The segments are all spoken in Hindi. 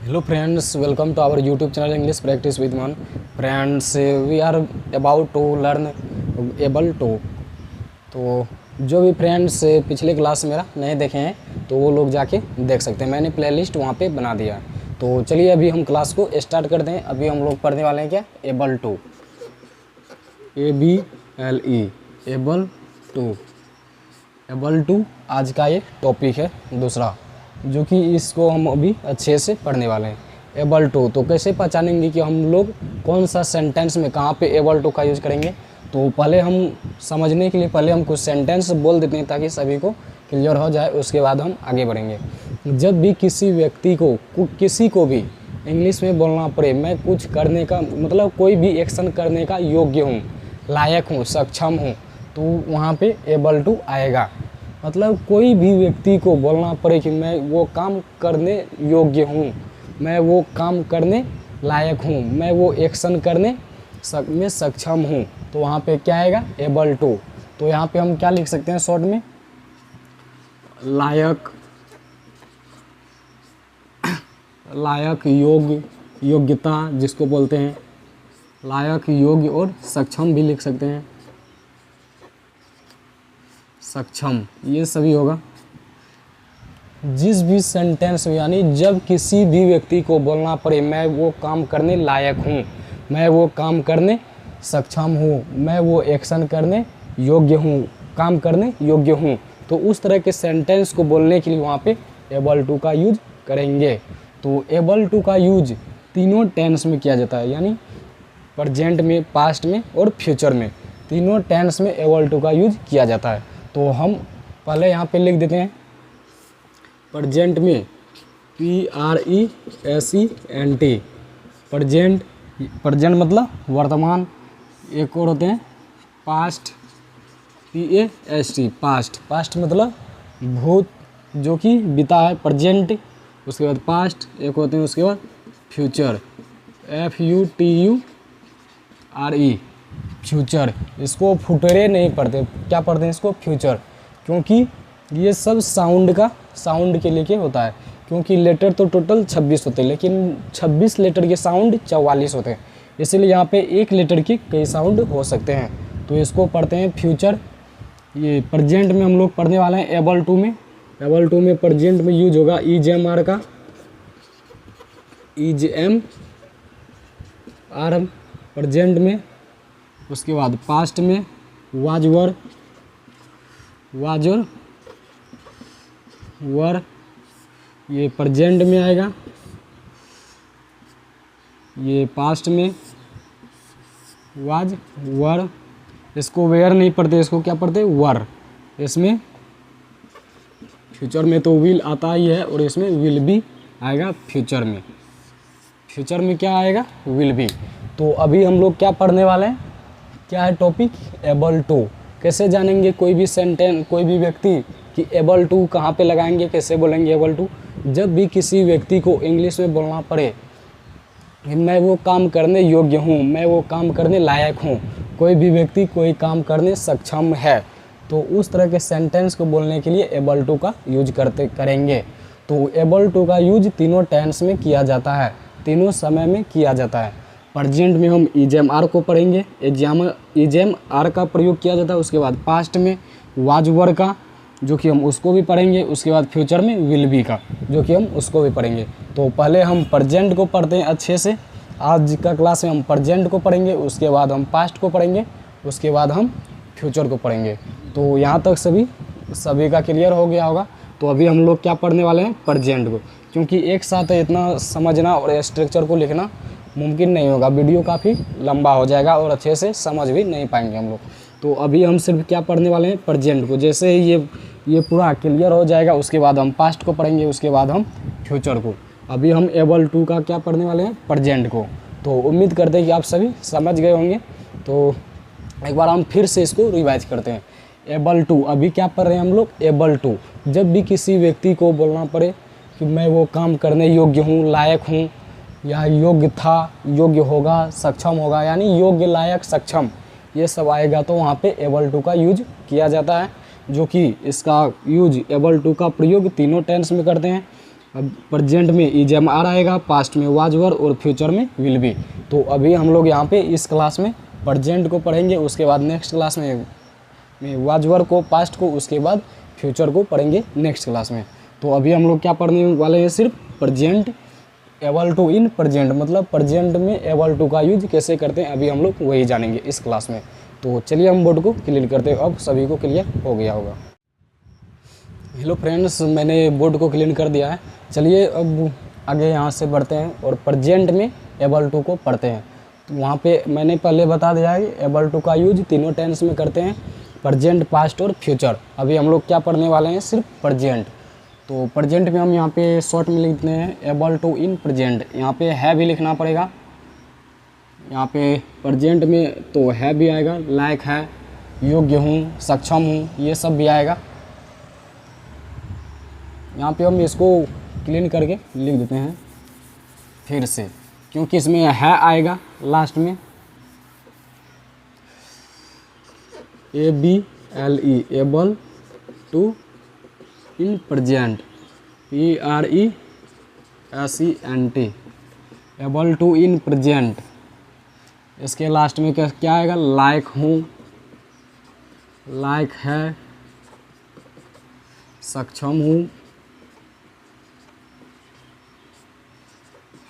Hello friends, welcome to our YouTube channel English Practice with Man. Friends, we are about to learn able to. तो जो भी फ्रेंड्स पिछले क्लास मेरा नहीं देखे हैं तो वो लोग जाके देख सकते हैं, मैंने प्लेलिस्ट वहाँ पे बना दिया। तो चलिए अभी हम क्लास को स्टार्ट करते हैं। अभी हम लोग पढ़ने वाले हैं क्या, able to, ABLE, able to आज का ये टॉपिक है दूसरा, जो कि इसको हम अभी अच्छे से पढ़ने वाले हैं। एबल टू तो कैसे पहचानेंगे कि हम लोग कौन सा सेंटेंस में कहाँ पे एबल टू का यूज़ करेंगे। तो पहले हम समझने के लिए पहले हम कुछ सेंटेंस बोल देते हैं ताकि सभी को क्लियर हो जाए, उसके बाद हम आगे बढ़ेंगे। जब भी किसी व्यक्ति को किसी को भी इंग्लिश में बोलना पड़े, मैं कुछ करने का मतलब कोई भी एक्शन करने का योग्य हूँ, लायक हूँ, सक्षम हूँ, तो वहाँ पे एबल टू आएगा। मतलब कोई भी व्यक्ति को बोलना पड़े कि मैं वो काम करने योग्य हूँ, मैं वो काम करने लायक हूँ, मैं वो एक्शन करने में सक्षम हूँ, तो वहाँ पे क्या आएगा, एबल टू। तो यहाँ पे हम क्या लिख सकते हैं शॉर्ट में, लायक, योग्य, योग्यता जिसको बोलते हैं, लायक, योग्य और सक्षम भी लिख सकते हैं, सक्षम, ये सभी होगा। जिस भी सेंटेंस में यानी जब किसी भी व्यक्ति को बोलना पड़े मैं वो काम करने लायक हूँ, मैं वो काम करने सक्षम हूँ, मैं वो एक्शन करने योग्य हूँ, काम करने योग्य हूँ, तो उस तरह के सेंटेंस को बोलने के लिए वहाँ पे एबल टू का यूज करेंगे। तो एबल टू का यूज तीनों टेंस में किया जाता है, यानी प्रेजेंट में, पास्ट में और फ्यूचर में, तीनों टेंस में एबल टू का यूज किया जाता है। तो हम पहले यहाँ पे लिख देते हैं प्रेजेंट में, PRESENT, प्रेजेंट, प्रेजेंट मतलब वर्तमान, एक और होते हैं पास्ट, PAST, पास्ट, पास्ट मतलब भूत जो कि बीता है, प्रेजेंट, उसके बाद पास्ट, एक होते हैं उसके बाद फ्यूचर, FUTURE, फ्यूचर। इसको फुटरे नहीं पढ़ते, क्या पढ़ते हैं इसको, फ्यूचर, क्योंकि ये सब साउंड के लेके होता है, क्योंकि लेटर तो टोटल 26 होते हैं, लेकिन 26 लेटर के साउंड 44 होते हैं, इसलिए यहाँ पे एक लेटर के कई साउंड हो सकते हैं, तो इसको पढ़ते हैं फ्यूचर। ये प्रेजेंट में हम लोग पढ़ने वाले हैं एबल टू में। एबल टू में प्रेजेंट में यूज होगा EGMR का, EGMR प्रेजेंट में। उसके बाद पास्ट में वाज वर, ये प्रेजेंट में आएगा, ये पास्ट में वाज वर, इसको वेयर नहीं पढ़ते, इसको क्या पढ़ते, वर। इसमें फ्यूचर में तो विल आता ही है और इसमें विल भी आएगा फ्यूचर में। फ्यूचर में क्या आएगा, विल भी। तो अभी हम लोग क्या पढ़ने वाले हैं, क्या है टॉपिक, एबल टू। कैसे जानेंगे कोई भी सेंटेंस, कोई भी व्यक्ति कि एबल टू कहाँ पे लगाएंगे, कैसे बोलेंगे एबल टू। जब भी किसी व्यक्ति को इंग्लिश में बोलना पड़े मैं वो काम करने योग्य हूँ, मैं वो काम करने लायक हूँ, कोई भी व्यक्ति कोई काम करने सक्षम है, तो उस तरह के सेंटेंस को बोलने के लिए एबल टू का यूज करेंगे। तो एबल टू का यूज तीनों टेंस में किया जाता है, तीनों समय में किया जाता है। प्रेजेंट में हम EGMR को पढ़ेंगे, EGMR का प्रयोग किया जाता है। उसके बाद पास्ट में वाज वर का, जो कि हम उसको भी पढ़ेंगे। उसके बाद फ्यूचर में विल बी का, जो कि हम उसको भी पढ़ेंगे। तो पहले हम प्रेजेंट को पढ़ते हैं अच्छे से। आज का क्लास में हम प्रेजेंट को पढ़ेंगे, उसके बाद हम पास्ट को पढ़ेंगे, उसके बाद हम फ्यूचर को पढ़ेंगे। तो यहाँ तक सभी का क्लियर हो गया होगा। तो अभी हम लोग क्या पढ़ने वाले हैं, प्रेजेंट को, क्योंकि एक साथ इतना समझना और स्ट्रक्चर को लिखना मुमकिन नहीं होगा, वीडियो काफ़ी लंबा हो जाएगा और अच्छे से समझ भी नहीं पाएंगे हम लोग। तो अभी हम सिर्फ क्या पढ़ने वाले हैं, प्रेजेंट को। जैसे ही ये पूरा क्लियर हो जाएगा उसके बाद हम पास्ट को पढ़ेंगे, उसके बाद हम फ्यूचर को। अभी हम एबल टू का क्या पढ़ने वाले हैं, प्रेजेंट को। तो उम्मीद करते हैं कि आप सभी समझ गए होंगे। तो एक बार हम फिर से इसको रिवाइज करते हैं। एबल टू, अभी क्या पढ़ रहे हैं हम लोग, एबल टू। जब भी किसी व्यक्ति को बोलना पड़े कि मैं वो काम करने योग्य हूँ, लायक हूँ, या योग्य था, योग्य होगा, सक्षम होगा, यानी योग्य, लायक, सक्षम, ये सब आएगा, तो वहाँ पे एबल टू का यूज किया जाता है। जो कि इसका यूज एबल टू का प्रयोग तीनों टेंस में करते हैं, अब प्रेजेंट में इज एम आर आएगा, पास्ट में वाज वर और फ्यूचर में विल बी। तो अभी हम लोग यहाँ पे इस क्लास में प्रेजेंट को पढ़ेंगे, उसके बाद नेक्स्ट क्लास में वाज वर को, पास्ट को, उसके बाद फ्यूचर को पढ़ेंगे नेक्स्ट क्लास में। तो अभी हम लोग क्या पढ़ने वाले हैं, सिर्फ present able to in present, मतलब प्रेजेंट में एबल टू का यूज कैसे करते हैं, अभी हम लोग वही जानेंगे इस क्लास में। तो चलिए हम बोर्ड को क्लियर करते हैं। अब सभी को क्लियर हो गया होगा। हेलो फ्रेंड्स, मैंने बोर्ड को क्लीन कर दिया है। चलिए अब आगे यहाँ से बढ़ते हैं और प्रेजेंट में एबल टू को पढ़ते हैं। तो वहाँ पे मैंने पहले बता दिया है एबल टू का यूज तीनों टेंस में करते हैं, प्रेजेंट, पास्ट और फ्यूचर। अभी हम लोग क्या पढ़ने वाले हैं, सिर्फ प्रेजेंट। तो प्रेजेंट में हम यहाँ पे शॉर्ट में लिखते हैं एबल टू इन प्रेजेंट। यहाँ पे है भी लिखना पड़ेगा, यहाँ पे प्रेजेंट में तो है भी आएगा, लायक है, योग्य हूँ, सक्षम हूँ, ये सब भी आएगा। यहाँ पे हम इसको क्लीन करके लिख देते हैं फिर से, क्योंकि इसमें है आएगा लास्ट में, ABLE able to in present, PRESENT able to in present. इसके लास्ट में क्या आएगा, लायक हूँ, लायक है, सक्षम हूँ,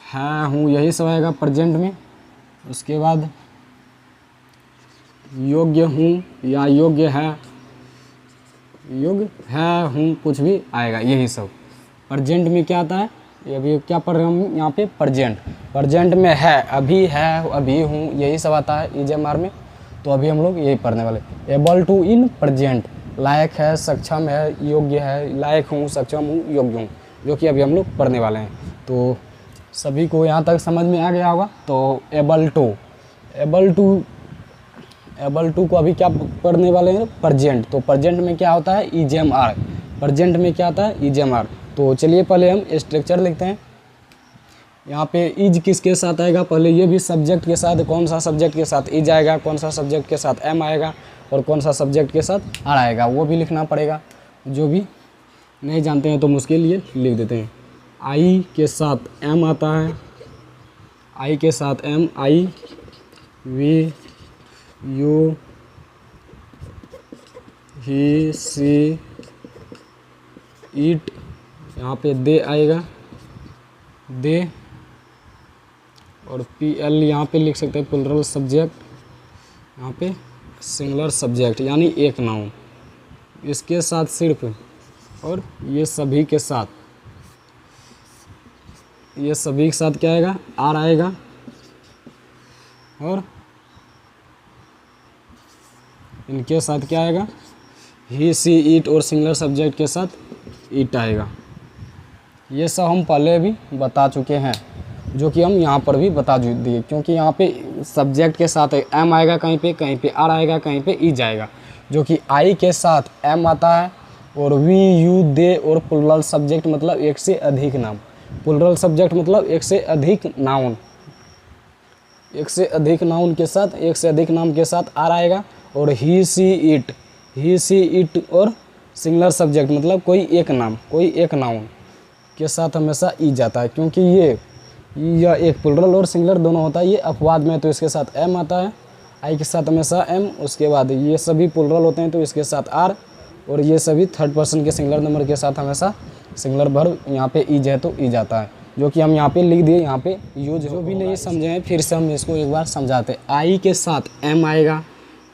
है, हूँ, यही सब आएगा प्रेजेंट में। उसके बाद योग्य हूँ या योग्य है, योग्य है, हूँ, कुछ भी आएगा, यही सब प्रेजेंट में क्या आता है। ये अभी क्या पढ़ रहे हैं हम यहाँ पे, प्रेजेंट। प्रेजेंट में है, अभी है, अभी हूँ, यही सब आता है इज एम आर में। तो अभी हम लोग यही पढ़ने वाले, एबल टू इन प्रेजेंट, लायक है, सक्षम है, योग्य है, लायक हूँ, सक्षम हूँ, योग्य हूँ, जो कि अभी हम लोग पढ़ने वाले हैं। तो सभी को यहाँ तक समझ में आ गया होगा। तो एबल टू को अभी क्या पढ़ने वाले हैं, प्रेजेंट। तो प्रेजेंट में क्या होता है, इज एम आर। प्रेजेंट में क्या आता है, इज एम आर। तो चलिए पहले हम स्ट्रक्चर लिखते हैं। यहाँ पे इज किसके साथ आएगा, पहले ये भी सब्जेक्ट के साथ, कौन सा सब्जेक्ट के साथ इज आएगा, कौन सा सब्जेक्ट के साथ एम आएगा और कौन सा सब्जेक्ट के साथ आर आएगा, वो भी लिखना पड़ेगा। जो भी नहीं जानते हैं तो मुझके लिए लिख देते हैं। आई के साथ एम आता है, आई के साथ am, I, we, you, he, she, it, यहाँ पे दे आएगा, दे, और PL यहाँ पे लिख सकते हैं प्लुरल सब्जेक्ट, यहाँ पे सिंगुलर सब्जेक्ट यानी एक नाउन, इसके साथ सिर्फ, और ये सभी के साथ, ये सभी के साथ क्या आएगा, आर आएगा, और इनके साथ क्या आएगा, ही, सी, इट, और सिंगुलर सब्जेक्ट के साथ इट आएगा। ये सब हम पहले भी बता चुके हैं, जो कि हम यहाँ पर भी बता दिए, क्योंकि यहाँ पे सब्जेक्ट के साथ एम आएगा, कहीं पे आर आएगा, कहीं पे इज आएगा। जो कि आई के साथ एम आता है, और वी, यू, दे, और प्लुरल सब्जेक्ट मतलब एक से अधिक नाम। प्लुरल सब्जेक्ट मतलब एक से अधिक नाउन, एक से अधिक नाउन के साथ, एक से अधिक नाम के साथ आर आएगा। और ही, she, it, he, she, it, और सिंगुलर सब्जेक्ट मतलब कोई एक नाम, कोई एक नाउन के साथ हमेशा ई जाता है, क्योंकि ये या एक प्लुरल और सिंगुलर दोनों होता है। ये अपवाद में तो इसके साथ एम आता है, आई के साथ हमेशा एम, उसके बाद ये सभी प्लुरल होते हैं तो इसके साथ आर, और ये सभी थर्ड पर्सन के सिंगुलर नंबर के साथ हमेशा सिंगुलर वर्ब यहाँ पे ईज है तो ई जाता है, जो कि हम यहाँ पे लिख दिए। यहाँ पे यूज जो भी नहीं समझे हैं फिर से हम इसको एक बार समझाते हैं। आई के साथ एम आएगा,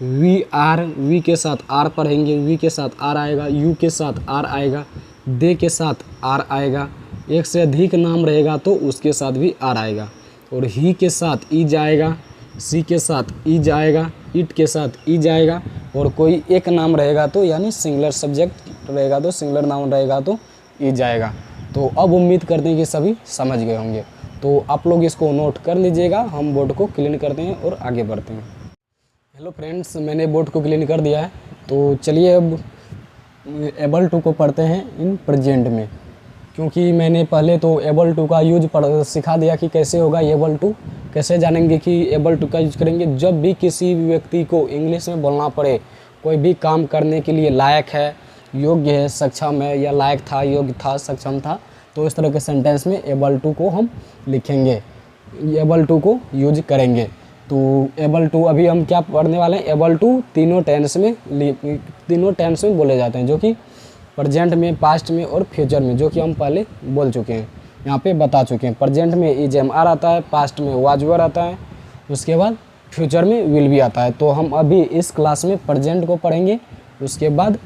वी, आर, वी के साथ आर पढ़ेंगे, वी के साथ आर आएगा, यू के साथ आर आएगा, दे के साथ आर आएगा, एक से अधिक नाम रहेगा तो उसके साथ भी आर आएगा, और ही के साथ ई जाएगा, सी के साथ ई जाएगा, इट के साथ ई जाएगा, और कोई एक नाम रहेगा तो यानी सिंगुलर सब्जेक्ट रहेगा तो सिंगुलर नाउन रहेगा तो ई जाएगा। तो अब उम्मीद करते हैं कि सभी समझ गए होंगे। तो आप लोग इसको नोट कर लीजिएगा, हम बोर्ड को क्लीन करते हैं और आगे बढ़ते हैं। हेलो फ्रेंड्स, मैंने बोर्ड को क्लीन कर दिया है। तो चलिए अब एबल टू को पढ़ते हैं इन प्रेजेंट में, क्योंकि मैंने पहले तो एबल टू का यूज सिखा दिया कि कैसे होगा एबल टू, कैसे जानेंगे कि एबल टू का यूज करेंगे। जब भी किसी व्यक्ति को इंग्लिश में बोलना पड़े, कोई भी काम करने के लिए लायक है, योग्य है, सक्षम है, या लायक था, योग्य था, सक्षम था, तो इस तरह के सेंटेंस में एबल टू को हम लिखेंगे, एबल टू को यूज करेंगे। तो एबल टू अभी हम क्या पढ़ने वाले हैं, एबल टू तीनों टेंस में बोले जाते हैं, जो कि प्रेजेंट में, पास्ट में और फ्यूचर में, जो कि हम पहले बोल चुके हैं, यहाँ पे बता चुके हैं। प्रेजेंट में इज एम आर आता है, पास्ट में वाज वर आता है, उसके बाद फ्यूचर में विल बी आता है। तो हम अभी इस क्लास में प्रेजेंट को पढ़ेंगे, उसके बाद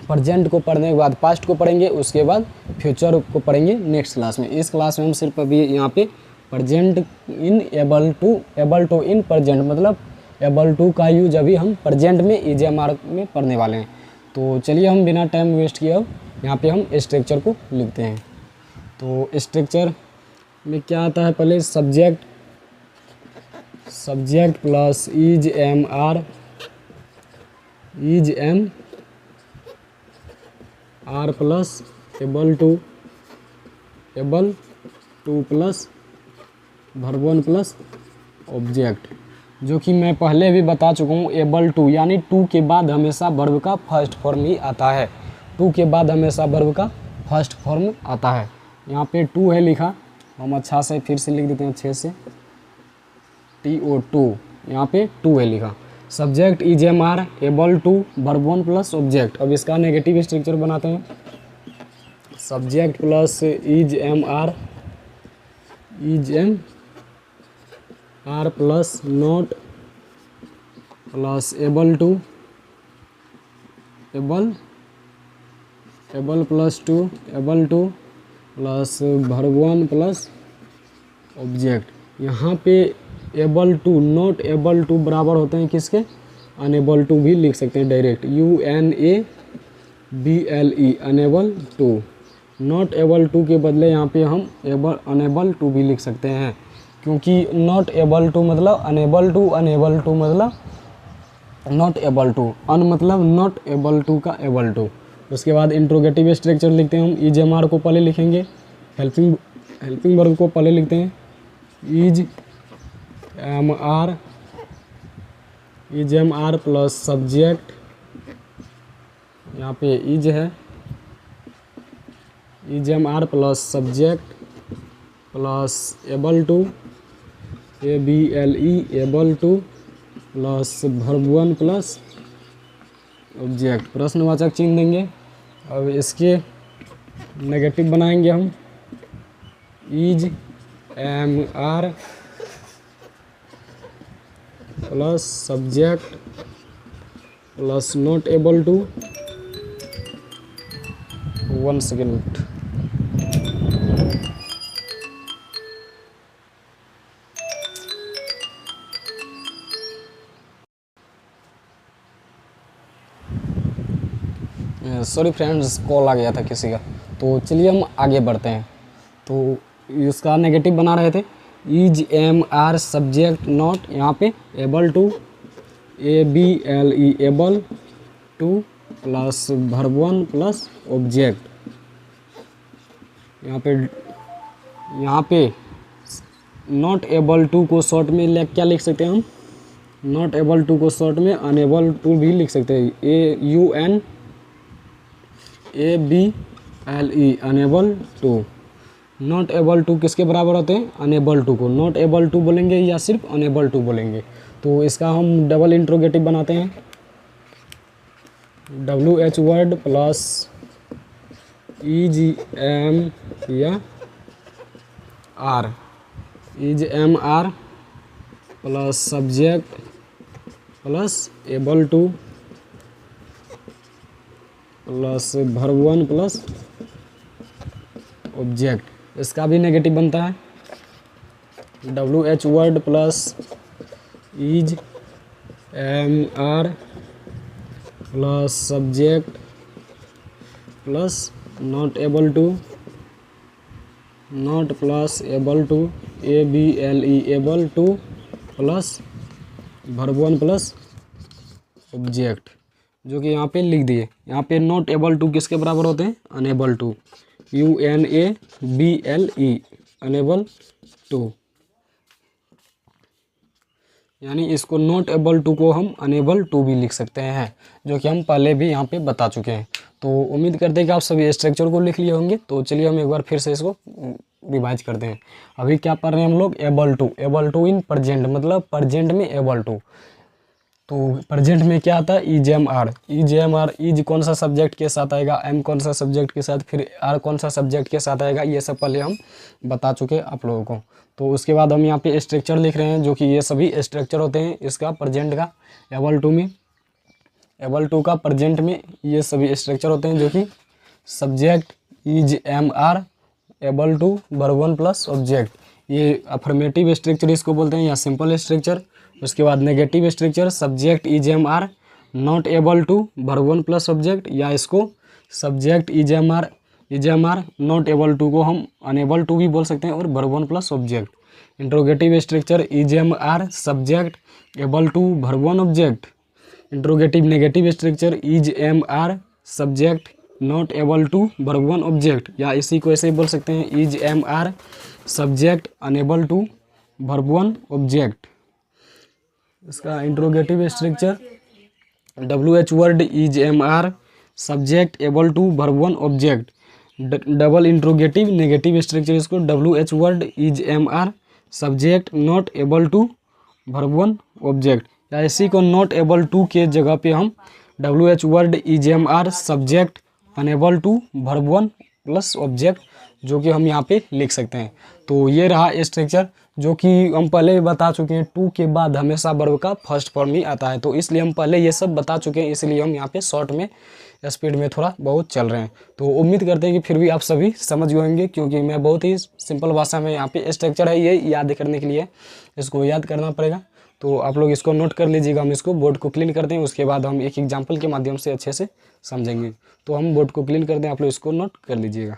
प्रेजेंट को पढ़ने के बाद पास्ट को पढ़ेंगे, उसके बाद फ्यूचर को पढ़ेंगे नेक्स्ट क्लास में। इस क्लास में हम सिर्फ अभी यहाँ पे present in able to in present, मतलब एबल टू का यूज अभी हम प्रेजेंट में इज एम आर में पढ़ने वाले हैं। तो चलिए हम बिना टाइम वेस्ट किए अब यहाँ पे हम स्ट्रक्चर को लिखते हैं। तो स्ट्रक्चर में क्या आता है, पहले subject plus is am are plus able to plus verb one plus object, जो कि मैं पहले भी बता चुका हूँ। एबल टू यानी टू के बाद हमेशा वर्ब का फर्स्ट फॉर्म ही आता है, टू के बाद हमेशा वर्ब का फर्स्ट फॉर्म आता है। यहाँ पे टू है लिखा, हम अच्छा से फिर से लिख देते हैं अच्छे से, TO2, यहाँ पे टू है लिखा। Subject is am are able to verb one plus object. अब इसका नेगेटिव स्ट्रक्चर बनाते हैं, subject plus is am are plus not plus able plus to plus verb one plus object. यहाँ पे able to, not able to बराबर होते हैं किसके, अनेबल टू भी लिख सकते हैं direct, UNABLE unable to. Not able to के बदले यहाँ पे हम अनेबल टू भी लिख सकते हैं, क्योंकि नॉट एबल टू मतलब अनेबल टू मतलब नॉट एबल टू, अन मतलब नॉट एबल टू का एबल टू। उसके बाद इंट्रोगेटिव स्ट्रक्चर लिखते हैं हम, इज एम आर को पहले लिखेंगे, हेल्पिंग वर्ब को पहले लिखते हैं, is am are plus subject, यहाँ पे इज है, is am are plus subject plus able to ABLE able to plus verb one plus object, प्रश्नवाचक चिन्ह देंगे। अब इसके नेगेटिव बनाएंगे हम, is am are plus subject plus not able to, 1 second, sorry friends, call आ गया था किसी का। तो चलिए हम आगे बढ़ते हैं। तो इसका नेगेटिव बना रहे थे, is am are subject not, यहाँ पे able to ABLE able to plus verb one plus object. यहाँ पे नॉट एबल टू को शॉर्ट में क्या लिख सकते हैं हम, नॉट एबल टू को शॉर्ट में अनेबल टू भी लिख सकते हैं, UNABLE unable to. Not able to किसके बराबर होते हैं, अनेबल टू को। नॉट एबल टू बोलेंगे या सिर्फ अनेबल टू बोलेंगे। तो इसका हम डबल इंट्रोगेटिव बनाते हैं, WH word plus is am या are, is am are plus subject plus able to plus verb one plus object. इसका भी नेगेटिव बनता है, WH word plus is am are plus subject plus not able to, not plus able to ABLE able to plus verb one plus object, जो कि यहाँ पे लिख दिए। यहाँ पे नॉट एबल टू किसके बराबर होते हैं, unable to, UNABLE unable to. यानी इसको नॉट एबल टू को हम अनेबल टू भी लिख सकते हैं, जो कि हम पहले भी यहाँ पे बता चुके हैं। तो उम्मीद करते हैं कि आप सभी स्ट्रक्चर को लिख लिए होंगे। तो चलिए हम एक बार फिर से इसको रिवाइज करते हैं। अभी क्या पढ़ रहे हैं हम लोग, एबल टू इन प्रजेंट, मतलब प्रजेंट में एबल टू। तो प्रेजेंट में क्या आता है, EJMR। इज कौन सा सब्जेक्ट के साथ आएगा, एम कौन सा सब्जेक्ट के साथ, फिर आर कौन सा सब्जेक्ट के साथ आएगा, ये सब पहले हम बता चुके आप लोगों को। तो उसके बाद हम यहाँ पे स्ट्रक्चर लिख रहे हैं, जो कि ये सभी स्ट्रक्चर होते हैं इसका प्रेजेंट का। एबल टू का प्रेजेंट में ये सभी स्ट्रक्चर होते हैं, जो कि subject EJMR able to verb 1 plus object, ये अफर्मेटिव स्ट्रक्चर इसको बोलते हैं, या सिंपल स्ट्रक्चर। उसके बाद negative structure subject EJMR not able to verb 1 plus object, या इसको subject EJMR not able to को हम अनेबल टू भी बोल सकते हैं, और verb 1 plus object. Interrogative structure EJMR subject able to verb 1 object. Interrogative negative structure EJMR subject not able to verb 1 object, या इसी को ऐसे ही बोल सकते हैं EJMR subject unable to verb 1 object. इसका interrogative structure WH word EJMR subject able to verb 1 object. Double interrogative negative structure इसको WH word EJMR subject not able to verb 1 object, या इसी को नॉट एबल टू के जगह पे हम WH word EJMR subject unable to verb 1 plus object, जो कि हम यहाँ पे लिख सकते हैं। तो ये रहा स्ट्रक्चर, जो कि हम पहले भी बता चुके हैं। टू के बाद हमेशा वर्ब का फर्स्ट फॉर्म ही आता है, तो इसलिए हम पहले ये सब बता चुके हैं, इसलिए हम यहाँ पे शॉर्ट में स्पीड में थोड़ा बहुत चल रहे हैं। तो उम्मीद करते हैं कि फिर भी आप सभी समझ गए होंगे, क्योंकि मैं बहुत ही सिंपल भाषा में यहाँ पे स्ट्रक्चर है, ये याद करने के लिए इसको याद करना पड़ेगा। तो आप लोग इसको नोट कर लीजिएगा। हम इसको बोर्ड को क्लीन करते हैं, उसके बाद हम एक एग्जाम्पल के माध्यम से अच्छे से समझेंगे। तो हम बोर्ड को क्लीन करते हैं, आप लोग इसको नोट कर लीजिएगा।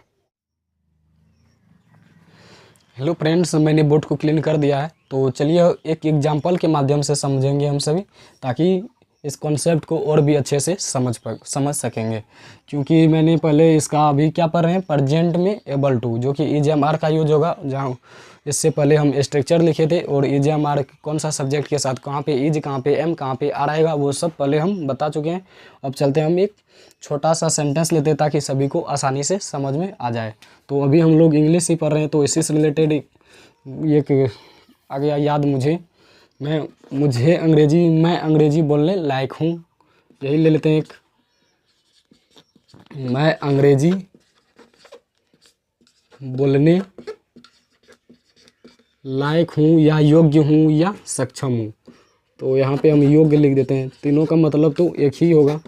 हेलो फ्रेंड्स, मैंने बोर्ड को क्लीन कर दिया है। तो चलिए एक एग्जाम्पल के माध्यम से समझेंगे हम सभी, ताकि इस कॉन्सेप्ट को और भी अच्छे से समझ सकेंगे। क्योंकि मैंने पहले इसका अभी क्या पढ़ रहे हैं, प्रेजेंट में एबल टू, जो कि EJMR का यूज होगा। जहाँ इससे पहले हम स्ट्रक्चर लिखे थे, और EJMR कौन सा सब्जेक्ट के साथ कहाँ पे इज, कहाँ पे एम, कहाँ पे आर आएगा, वो सब पहले हम बता चुके हैं। अब चलते हैं हम एक छोटा सा सेंटेंस लेते हैं, ताकि सभी को आसानी से समझ में आ जाए। तो अभी हम लोग इंग्लिश ही पढ़ रहे हैं, तो इसी से रिलेटेड ये आ गया याद मुझे। मैं अंग्रेजी बोलने लायक हूँ, यही ले लेते हैं एक। मैं अंग्रेजी बोलने लायक हूँ, या योग्य हूँ, या सक्षम हूँ। तो यहाँ पे हम योग्य लिख देते हैं। तीनों का मतलब तो एक ही होगा।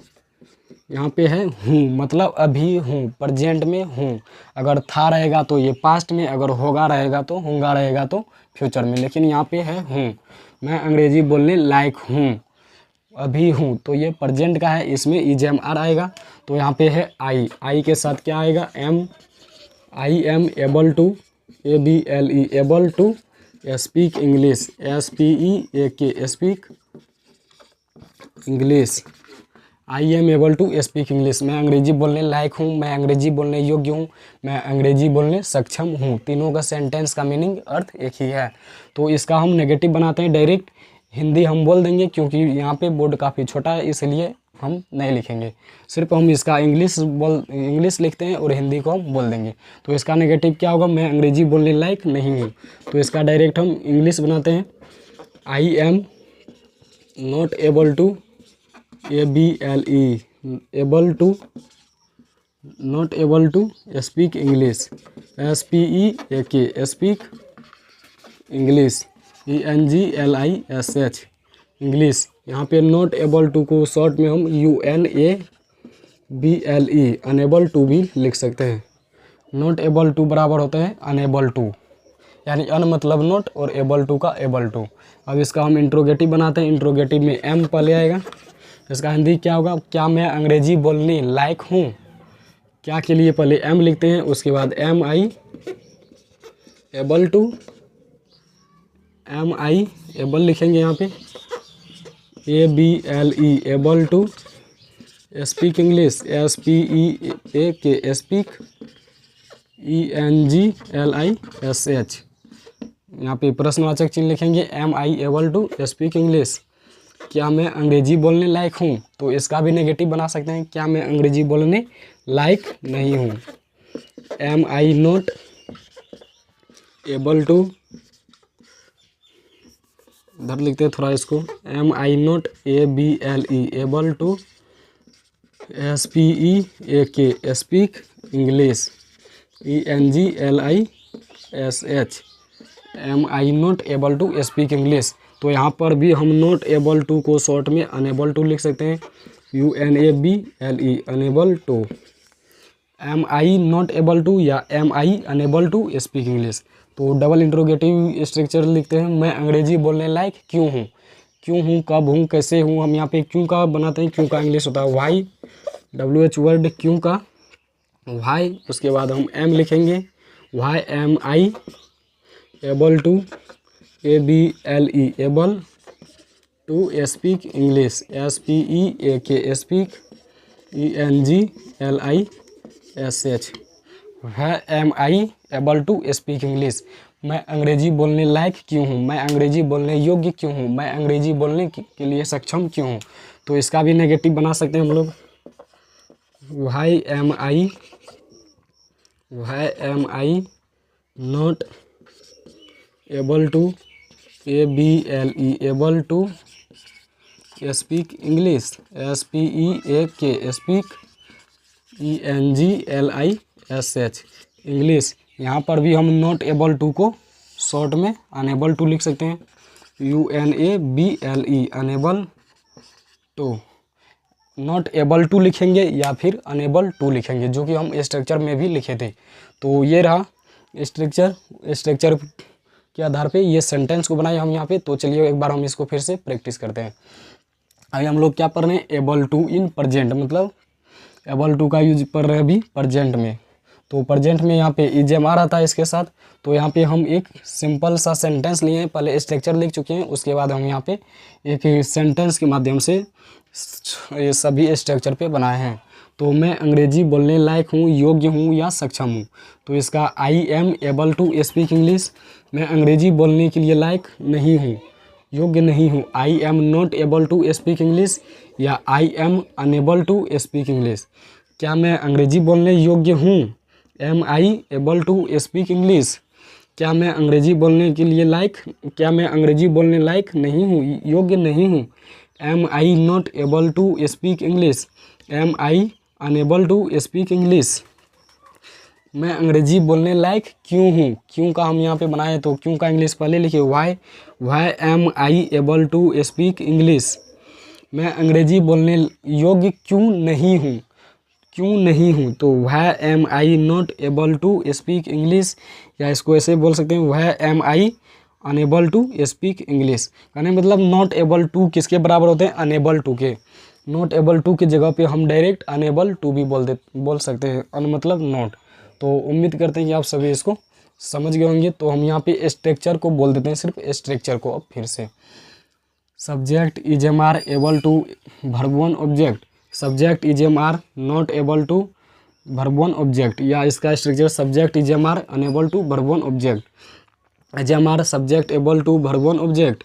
यहाँ पे है हूँ, मतलब अभी हूँ, प्रेजेंट में हूँ। अगर था रहेगा तो ये पास्ट में, अगर होगा रहेगा तो, होगा रहेगा तो फ्यूचर में। लेकिन यहाँ पे है हूँ। मैं अंग्रेजी बोलने लायक हूँ, अभी हूँ, तो ये प्रेजेंट का है, इसमें EJMR आएगा। तो यहाँ पे है आई के साथ क्या आएगा, am. I am able to, ABLE able to speak English, SPEAK speak English. I am able to speak English, मैं अंग्रेजी बोलने लायक हूँ, मैं अंग्रेजी बोलने योग्य हूँ, मैं अंग्रेजी बोलने सक्षम हूँ। तीनों का सेंटेंस का मीनिंग, अर्थ एक ही है। तो इसका हम नेगेटिव बनाते हैं, डायरेक्ट हिंदी हम बोल देंगे, क्योंकि यहाँ पे बोर्ड काफ़ी छोटा है, इसलिए हम नहीं लिखेंगे। सिर्फ हम इसका इंग्लिश लिखते हैं, और हिंदी को हम बोल देंगे। तो इसका नेगेटिव क्या होगा, मैं अंग्रेजी बोलने लायक नहीं हूँ। तो इसका डायरेक्ट हम इंग्लिश बनाते हैं, I am not able to, ABLE able to, not able to speak English, SPEAK speak English, ENGLISH English. यहाँ पे नॉट एबल टू को शॉर्ट में हम UNABLE अनेबल टू भी लिख सकते हैं। नॉट एबल टू बराबर होता है अनेबल टू, यानी अन मतलब नॉट, और एबल टू का एबल टू। अब इसका हम इंट्रोगेटिव बनाते हैं। इंट्रोगेटिव में एम पहले आएगा। इसका हिंदी क्या होगा, क्या मैं अंग्रेजी बोलने लायक हूँ। क्या के लिए पहले एम लिखते हैं, उसके बाद MI able to, MI able लिखेंगे यहाँ पे, ABLE able to speak English, SPEAK speak, ENGLISH यहाँ पे प्रश्नवाचक चिन्ह लिखेंगे, am I able to speak English, क्या मैं अंग्रेजी बोलने लायक हूँ। तो इसका भी नेगेटिव बना सकते हैं, क्या मैं अंग्रेजी बोलने लायक नहीं हूँ। Am I not able to, इधर लिखते हैं थोड़ा इसको, am I not ABLE able to SPEAK speak English, ENGLISH, am I not able to speak English. तो यहाँ पर भी हम नॉट एबल टू को शॉर्ट में अनेबल टू लिख सकते हैं, UNABLE unable to. Am I not able to या am I unable to speak English. तो डबल इंट्रोगेटिव स्ट्रक्चर लिखते हैं, मैं अंग्रेजी बोलने लायक क्यों हूँ, क्यों हूँ, कब हूँ, कैसे हूँ। हम यहाँ पे क्यों का बनाते हैं, क्यों का इंग्लिश होता है वाई, WH वर्ड क्यों का वाई। उसके बाद हम एम लिखेंगे, why am I able to ABLE able to speak English, SPEAK speak, ENGLISH, है am I able to speak English, मैं अंग्रेजी बोलने लायक क्यों हूँ, मैं अंग्रेजी बोलने योग्य क्यों हूँ, मैं अंग्रेजी बोलने के लिए सक्षम क्यों हूँ। तो इसका भी नेगेटिव बना सकते हैं हम लोग, why am I not able to ABLE able to speak English, SPEAK speak, ENGLISH English. यहाँ पर भी हम नॉट एबल टू को शॉर्ट में अनेबल टू लिख सकते हैं, UNABLE unable to. Not able to लिखेंगे या फिर अनेबल टू लिखेंगे, जो कि हम स्ट्रक्चर में भी लिखे थे। तो ये रहा स्ट्रक्चर के आधार पे ये सेंटेंस को बनाए हम यहाँ पे। तो चलिए एक बार हम इसको फिर से प्रैक्टिस करते हैं। अभी हम लोग क्या पढ़ रहे हैं, एबल टू इन प्रेजेंट, मतलब एबल टू का यूज पढ़ रहे हैं अभी प्रेजेंट में। तो प्रेजेंट में यहाँ पे इजेम आ रहा था इसके साथ। तो यहाँ पे हम एक सिंपल सा सेंटेंस लिए हैं, पहले स्ट्रक्चर लिख चुके हैं, उसके बाद हम यहाँ पे एक सेंटेंस के माध्यम से ये सभी स्ट्रक्चर पे बनाए हैं। तो मैं अंग्रेजी बोलने लायक हूँ, योग्य हूँ या सक्षम हूँ। तो इसका I am able to speak English, मैं अंग्रेजी बोलने के लिए लायक नहीं हूँ, योग्य नहीं हूँ। I am not able to speak English या I am unable to speak English, क्या मैं अंग्रेजी बोलने योग्य हूँ, am I able to speak English, क्या मैं अंग्रेजी बोलने के लिए लायक, क्या मैं अंग्रेजी बोलने लायक नहीं हूँ, योग्य नहीं हूँ। Am I not able to speak English, am I unable to speak English, मैं अंग्रेजी बोलने लायक क्यों हूँ। क्यों का हम यहाँ पे बनाए, तो क्यों का इंग्लिश पहले लिखे, why am I able to speak English, मैं अंग्रेजी बोलने योग्य क्यों नहीं हूँ, क्यों नहीं हूँ। तो why am I not able to speak English, या इसको ऐसे बोल सकते हैं, why am I unable to speak English. कहने मतलब नॉट एबल टू किसके बराबर होते हैं, अनेबल टू के। नॉट एबल टू की जगह पे हम डायरेक्ट अनेबल टू भी बोल सकते हैं, अन मतलब नॉट। तो उम्मीद करते हैं कि आप सभी इसको समझ गए होंगे। तो हम यहाँ पे स्ट्रक्चर को बोल देते हैं, सिर्फ स्ट्रक्चर को। अब फिर से subject is am are able to verb one object, subject is am are not able to verb one object, या इसका structure subject is am are unable to verb one object, is am are subject able to verb one object,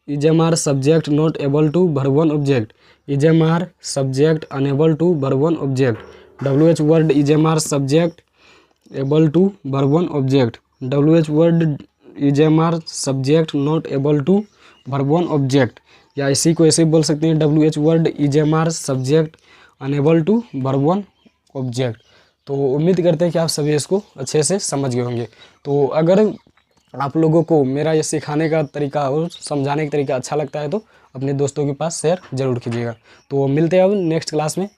is am are subject not able to verb one object, is am are subject unable to verb one object, WH word is am are subject able to verb one object, WH word is am are subject not able to verb one object, या इसी को ऐसे बोल सकते हैं, WH word is am are subject unable to verb one object. तो उम्मीद करते हैं कि आप सभी इसको अच्छे से समझ गए होंगे। तो अगर आप लोगों को मेरा ये सिखाने का तरीका और समझाने का तरीका अच्छा लगता है तो अपने दोस्तों के पास शेयर जरूर कीजिएगा। तो मिलते हैं अब नेक्स्ट क्लास में।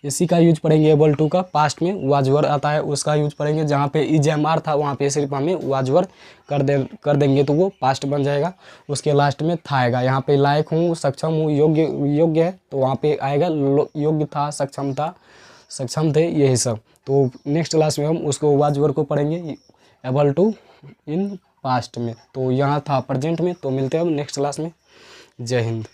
इसी का यूज पढ़ेंगे एबल टू का, पास्ट में वाजवर आता है उसका यूज पढ़ेंगे। जहाँ पे इजेमआर था वहाँ पे सिर्फ हमें वाजवर कर देंगे तो वो पास्ट बन जाएगा। उसके लास्ट में था आएगा, यहाँ पे लायक हूँ, सक्षम हूँ, योग्य है, तो वहाँ पे आएगा योग्य था, सक्षम थे, यही सब। तो नेक्स्ट क्लास में हम उसको वाजवर को पढ़ेंगे एबल टू इन पास्ट में। तो यहाँ था प्रेजेंट में। तो मिलते हैं अब नेक्स्ट क्लास में। जय हिंद।